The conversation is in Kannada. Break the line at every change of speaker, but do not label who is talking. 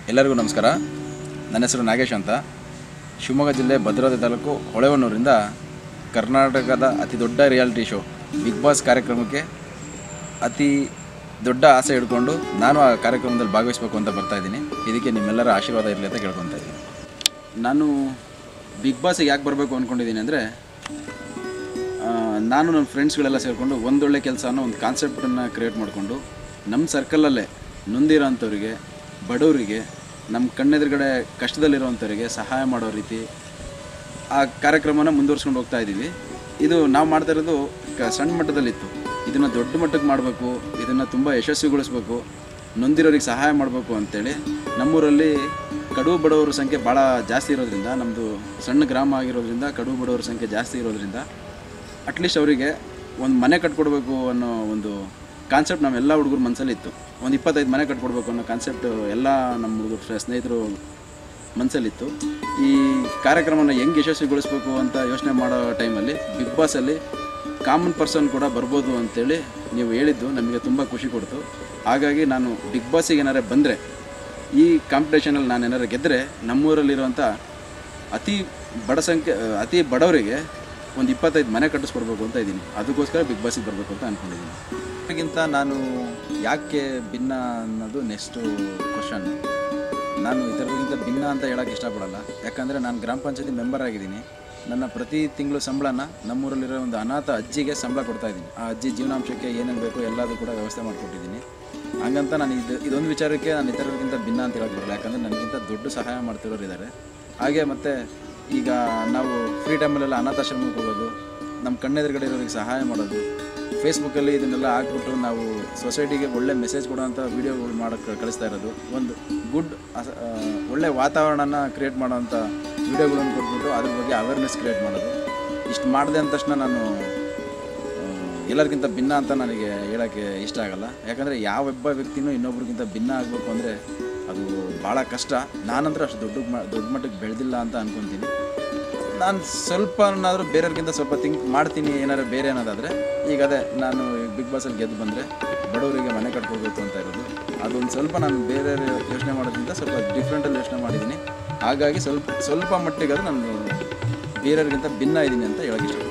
ಎಲ್ಲರಿಗೂ ನಮಸ್ಕಾರ. ನನ್ನ ಹೆಸರು ನಾಗೇಶ್ ಅಂತ. ಶಿವಮೊಗ್ಗ ಜಿಲ್ಲೆ ಭದ್ರಾವತಿ ತಾಲೂಕು ಹೊಳೆಹೊನ್ನೂರಿಂದ ಕರ್ನಾಟಕದ ಅತಿ ದೊಡ್ಡ ರಿಯಾಲಿಟಿ ಶೋ ಬಿಗ್ ಬಾಸ್ ಕಾರ್ಯಕ್ರಮಕ್ಕೆ ಅತಿ ದೊಡ್ಡ ಆಸೆ ಹಿಡ್ಕೊಂಡು ನಾನು ಆ ಕಾರ್ಯಕ್ರಮದಲ್ಲಿ ಭಾಗವಹಿಸಬೇಕು ಅಂತ ಬರ್ತಾಯಿದ್ದೀನಿ. ಇದಕ್ಕೆ ನಿಮ್ಮೆಲ್ಲರ ಆಶೀರ್ವಾದ ಇರಲಿ ಅಂತ ಕೇಳ್ಕೊತಾ ಇದ್ದೀನಿ. ನಾನು ಬಿಗ್ ಬಾಸಿಗೆ ಯಾಕೆ ಬರಬೇಕು ಅಂದ್ಕೊಂಡಿದ್ದೀನಿ ಅಂದರೆ, ನಾನು ನನ್ನ ಫ್ರೆಂಡ್ಸ್ಗಳೆಲ್ಲ ಸೇರಿಕೊಂಡು ಒಂದೊಳ್ಳೆ ಕೆಲಸ ಅನ್ನೋ ಒಂದು ಕಾನ್ಸೆಪ್ಟನ್ನು ಕ್ರಿಯೇಟ್ ಮಾಡಿಕೊಂಡು ನಮ್ಮ ಸರ್ಕಲಲ್ಲೇ ನೊಂದಿರೋ ಅಂಥವ್ರಿಗೆ, ಬಡವರಿಗೆ, ನಮ್ಮ ಕಣ್ಣೆದುರುಗಡೆ ಕಷ್ಟದಲ್ಲಿರೋವಂಥವ್ರಿಗೆ ಸಹಾಯ ಮಾಡೋ ರೀತಿ ಆ ಕಾರ್ಯಕ್ರಮನ ಮುಂದುವರ್ಸ್ಕೊಂಡು ಹೋಗ್ತಾ ಇದ್ದೀವಿ. ಇದು ನಾವು ಮಾಡ್ತಾ ಇರೋದು ಸಣ್ಣ ಮಟ್ಟದಲ್ಲಿತ್ತು. ಇದನ್ನು ದೊಡ್ಡ ಮಟ್ಟಕ್ಕೆ ಮಾಡಬೇಕು, ಇದನ್ನು ತುಂಬ ಯಶಸ್ವಿಗೊಳಿಸ್ಬೇಕು, ನೊಂದಿರೋರಿಗೆ ಸಹಾಯ ಮಾಡಬೇಕು ಅಂಥೇಳಿ ನಮ್ಮೂರಲ್ಲಿ ಕಡು ಬಡವರ ಸಂಖ್ಯೆ ಭಾಳ ಜಾಸ್ತಿ ಇರೋದ್ರಿಂದ, ನಮ್ಮದು ಸಣ್ಣ ಗ್ರಾಮ ಆಗಿರೋದ್ರಿಂದ ಕಡು ಬಡವರ ಸಂಖ್ಯೆ ಜಾಸ್ತಿ ಇರೋದ್ರಿಂದ ಅಟ್ಲೀಸ್ಟ್ ಅವರಿಗೆ ಒಂದು ಮನೆ ಕಟ್ಕೊಡ್ಬೇಕು ಅನ್ನೋ ಒಂದು ಕಾನ್ಸೆಪ್ಟ್ ನಮ್ಮೆಲ್ಲ ಹುಡುಗರ ಮನಸ್ಸಲ್ಲಿ ಇತ್ತು. ಒಂದು 25 ಮನೆ ಕಟ್ಕೊಡ್ಬೇಕು ಅನ್ನೋ ಕಾನ್ಸೆಪ್ಟ್ ಎಲ್ಲ ನಮ್ಮ ಹುಡುಗರು ಸ್ನೇಹಿತರು ಮನಸ್ಸಲ್ಲಿತ್ತು. ಈ ಕಾರ್ಯಕ್ರಮನ ಹೆಂಗೆ ಯಶಸ್ವಿಗೊಳಿಸ್ಬೇಕು ಅಂತ ಯೋಚನೆ ಮಾಡೋ ಟೈಮಲ್ಲಿ ಬಿಗ್ ಬಾಸಲ್ಲಿ ಕಾಮನ್ ಪರ್ಸನ್ ಕೂಡ ಬರ್ಬೋದು ಅಂಥೇಳಿ ನೀವು ಹೇಳಿದ್ದು ನಮಗೆ ತುಂಬ ಖುಷಿ ಕೊಡ್ತು. ಹಾಗಾಗಿ ನಾನು ಬಿಗ್ ಬಾಸಿಗೆ ಏನಾರೇ ಬಂದರೆ, ಈ ಕಾಂಪಿಟೇಷನಲ್ಲಿ ನಾನು ಏನಾರು ಗೆದ್ದರೆ ನಮ್ಮೂರಲ್ಲಿರುವಂಥ ಅತಿ ಬಡವರಿಗೆ ಒಂದು 25 ಮನೆ ಕಟ್ಟಿಸ್ಕೊಡ್ಬೇಕು ಅಂತ ಇದ್ದೀನಿ. ಅದಕ್ಕೋಸ್ಕರ ಬಿಗ್ ಬಾಸಿಗೆ ಬರಬೇಕು ಅಂತ ಅಂದ್ಕೊಂಡಿದ್ದೀನಿ. ಅದಕ್ಕಿಂತ ನಾನು ಯಾಕೆ ಭಿನ್ನ ಅನ್ನೋದು ನೆಕ್ಸ್ಟು ಕ್ವಶನ್. ನಾನು ಇದರಿಗಿಂತ ಭಿನ್ನ ಅಂತ ಹೇಳೋಕ್ಕೆ ಇಷ್ಟಪಡಲ್ಲ. ಯಾಕಂದರೆ ನಾನು ಗ್ರಾಮ ಪಂಚಾಯತಿ ಮೆಂಬರ್ ಆಗಿದ್ದೀನಿ. ನನ್ನ ಪ್ರತಿ ತಿಂಗಳು ಸಂಬಳನ ನಮ್ಮೂರಲ್ಲಿರೋ ಒಂದು ಅನಾಥ ಅಜ್ಜಿಗೆ ಸಂಬಳ ಕೊಡ್ತಾಯಿದ್ದೀನಿ. ಆ ಅಜ್ಜಿ ಜೀವನಾಂಶಕ್ಕೆ ಏನೇನು ಬೇಕೋ ಎಲ್ಲದೂ ಕೂಡ ವ್ಯವಸ್ಥೆ ಮಾಡಿಕೊಟ್ಟಿದ್ದೀನಿ. ಹಂಗಂತ ನಾನು ಇದೊಂದು ವಿಚಾರಕ್ಕೆ ನಾನು ಇತರರಿಗಿಂತ ಭಿನ್ನ ಅಂತ ಹೇಳೋಕ್ಕೆ ಬರಲ್ಲ. ಯಾಕಂದರೆ ನನಗಿಂತ ದೊಡ್ಡ ಸಹಾಯ ಮಾಡ್ತಿರೋರು ಇದ್ದಾರೆ. ಹಾಗೆ ಮತ್ತು ಈಗ ನಾವು ಫ್ರೀ ಟೈಮಲ್ಲೆಲ್ಲ ಅನಾಥಾಶ್ರಮಕ್ಕೆ ಹೋಗೋದು, ನಮ್ಮ ಕಣ್ಣೆದುರುಗಡೆ ಇರೋರಿಗೆ ಸಹಾಯ ಮಾಡೋದು, ಫೇಸ್ಬುಕ್ಕಲ್ಲಿ ಇದನ್ನೆಲ್ಲ ಹಾಕ್ಬಿಟ್ಟು ನಾವು ಸೊಸೈಟಿಗೆ ಒಳ್ಳೆ ಮೆಸೇಜ್ ಕೊಡೋವಂಥ ವೀಡಿಯೋಗಳು ಮಾಡೋಕ್ಕೆ ಕಳಿಸ್ತಾ ಇರೋದು, ಒಂದು ಒಳ್ಳೆ ವಾತಾವರಣನ ಕ್ರಿಯೇಟ್ ಮಾಡೋವಂಥ ವೀಡಿಯೋಗಳನ್ನು ಕೊಟ್ಬಿಟ್ಟು ಅದ್ರ ಬಗ್ಗೆ ಅವೇರ್ನೆಸ್ ಕ್ರಿಯೇಟ್ ಮಾಡೋದು. ಇಷ್ಟು ಮಾಡಿದೆ ಅಂದ ತಕ್ಷಣ ನಾನು ಎಲ್ಲರಿಗಿಂತ ಭಿನ್ನ ಅಂತ ನನಗೆ ಹೇಳೋಕ್ಕೆ ಇಷ್ಟ ಆಗಲ್ಲ. ಯಾಕಂದರೆ ಯಾವೊಬ್ಬ ವ್ಯಕ್ತಿನೂ ಇನ್ನೊಬ್ರಿಗಿಂತ ಭಿನ್ನ ಆಗಬೇಕು ಅಂದರೆ ಅದು ಭಾಳ ಕಷ್ಟ. ನಾನಂದ್ರೆ ಅಷ್ಟು ದೊಡ್ಡ ಮಟ್ಟಕ್ಕೆ ಬೆಳೆದಿಲ್ಲ ಅಂತ ಅಂದ್ಕೊತೀನಿ. ನಾನು ಸ್ವಲ್ಪನಾದರೂ ಬೇರೆಯವ್ರಿಗಿಂತ ಸ್ವಲ್ಪ ಮಾಡ್ತೀನಿ ಏನಾದ್ರು ಬೇರೆ ಅನ್ನೋದಾದರೆ. ಈಗ ಅದೇ ನಾನು ಬಿಗ್ ಬಾಸಲ್ಲಿ ಗೆದ್ದು ಬಂದರೆ ಬಡವರಿಗೆ ಮನೆ ಕಟ್ಕೊಳ್ಬೇಕು ಅಂತ ಇರೋದು, ಅದೊಂದು ಸ್ವಲ್ಪ ನಾನು ಬೇರೆ ಯೋಚನೆ ಮಾಡೋದ್ರಿಂದ ಸ್ವಲ್ಪ ಡಿಫ್ರೆಂಟಲ್ಲಿ ಯೋಚನೆ ಮಾಡಿದ್ದೀನಿ. ಹಾಗಾಗಿ ಸ್ವಲ್ಪ ಮಟ್ಟಿಗಾದರೂ ನಾನು ಬೇರೆಯವ್ರಿಗಿಂತ ಭಿನ್ನ ಇದ್ದೀನಿ ಅಂತ ಹೇಳೋಕ್ಕೆ ಇಷ್ಟ.